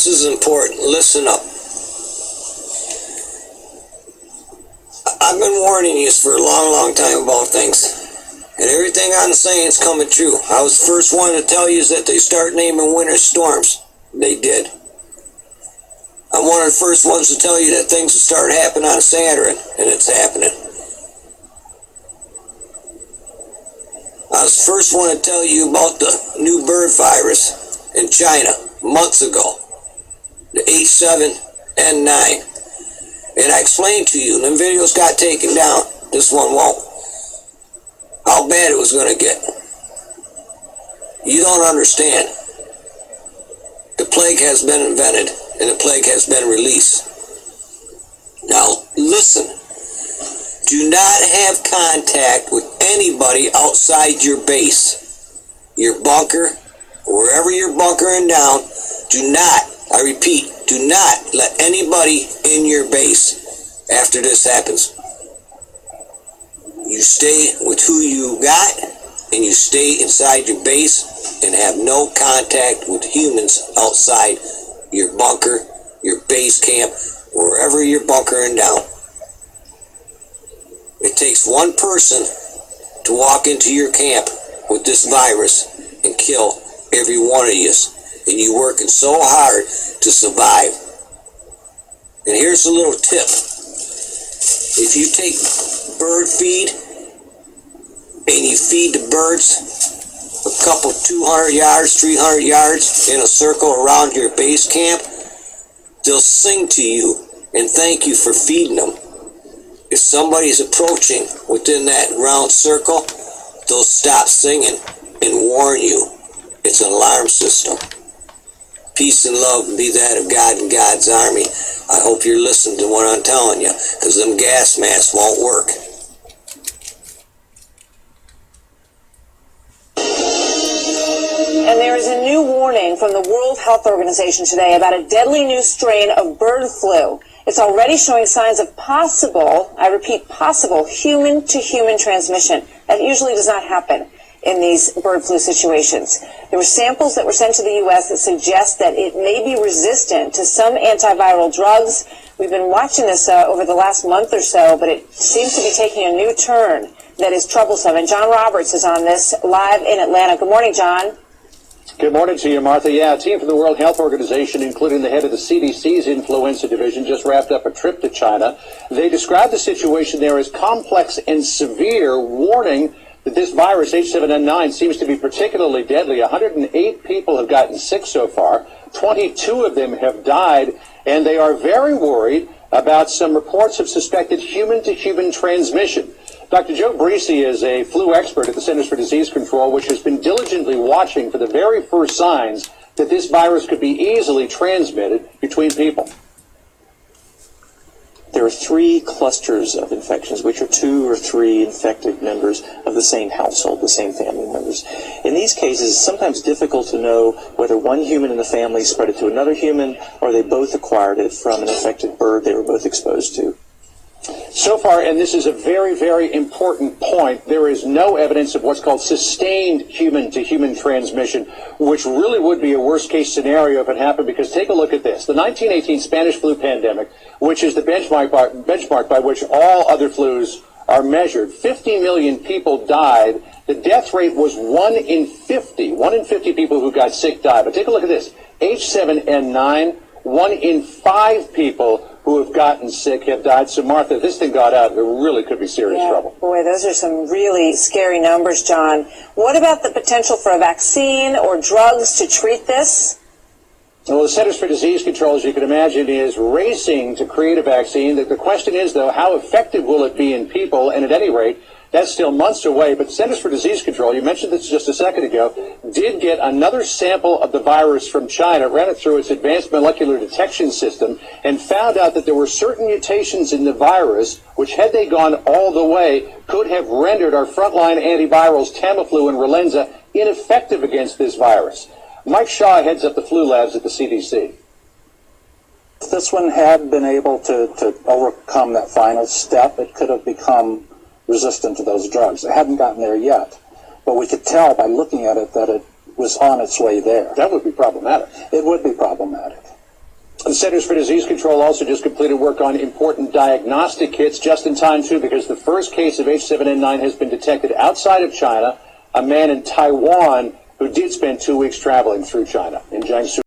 This is important. Listen up. I've been warning you for a long time about things. And everything I'm saying is coming true. I was the first one to tell you that they start naming winter storms. They did. I'm one of the first ones to tell you that things will start happening on Saturn, and it's happening. I was the first one to tell you about the new bird virus in China months ago, the H7N9. And I explained to you, them videos got taken down. This one won't. How bad it was going to get. You don't understand. The plague has been invented, and the plague has been released. Now, listen. Do not have contact with anybody outside your base. Your bunker, wherever you're bunkering down, do not, I repeat, do not let anybody in your base after this happens. You stay with who you got, and you stay inside your base and have no contact with humans outside your bunker, your base camp, wherever you're bunkering down. It takes one person to walk into your camp with this virus and kill every one of you. And you're working so hard to survive. And here's a little tip. If you take bird feed and you feed the birds a couple 200 yards, 300 yards in a circle around your base camp, they'll sing to you and thank you for feeding them. If somebody's approaching within that round circle, they'll stop singing and warn you. It's an alarm system. Peace and love be that of God and God's army. I hope you're listening to what I'm telling you, because them gas masks won't work. And there is a new warning from the World Health Organization today about a deadly new strain of bird flu. It's already showing signs of possible, I repeat, possible human-to-human transmission. That usually does not happen in these bird flu situations. There were samples that were sent to the U.S. that suggest that it may be resistant to some antiviral drugs. We've been watching this over the last month or so, but it seems to be taking a new turn that is troublesome. And John Roberts is on this live in Atlanta. Good morning, John. Good morning to you, Martha. Yeah, a team from the World Health Organization, including the head of the CDC's influenza division, just wrapped up a trip to China. They described the situation there as complex and severe, warning that this virus, H7N9, seems to be particularly deadly. 108 people have gotten sick so far. 22 of them have died, and they are very worried about some reports of suspected human-to-human transmission. Dr. Joe Breesy is a flu expert at the Centers for Disease Control, which has been diligently watching for the very first signs that this virus could be easily transmitted between people. There are 3 clusters of infections, which are 2 or 3 infected members of the same household, the same family members. In these cases, it's sometimes difficult to know whether one human in the family spread it to another human, or they both acquired it from an infected bird they were both exposed to. So far, and this is a very, very important point, there is no evidence of what's called sustained human-to-human transmission, which really would be a worst-case scenario if it happened, because take a look at this. The 1918 Spanish flu pandemic, which is the benchmark by which all other flus are measured, 50 million people died. The death rate was 1 in 50. 1 in 50 people who got sick died. But take a look at this. H7N9, 1 in 5 people who have gotten sick have died. So, Martha, if this thing got out, there really could be serious trouble. Boy, those are some really scary numbers, John. What about the potential for a vaccine or drugs to treat this? Well, the Centers for Disease Control, as you can imagine, is racing to create a vaccine. The question is, though, how effective will it be in people? And at any rate, that's still months away. But Centers for Disease Control, you mentioned this just a second ago, did get another sample of the virus from China, ran it through its advanced molecular detection system, and found out that there were certain mutations in the virus which, had they gone all the way, could have rendered our frontline antivirals, Tamiflu and Relenza, ineffective against this virus. Mike Shaw heads up the flu labs at the CDC. If this one had been able to overcome that final step, it could have become resistant to those drugs. It hadn't gotten there yet, but we could tell by looking at it that it was on its way there. That would be problematic. It would be problematic. The Centers for Disease Control also just completed work on important diagnostic kits, just in time, too, because the first case of H7N9 has been detected outside of China, a man in Taiwan who did spend 2 weeks traveling through China. In Jiangsu.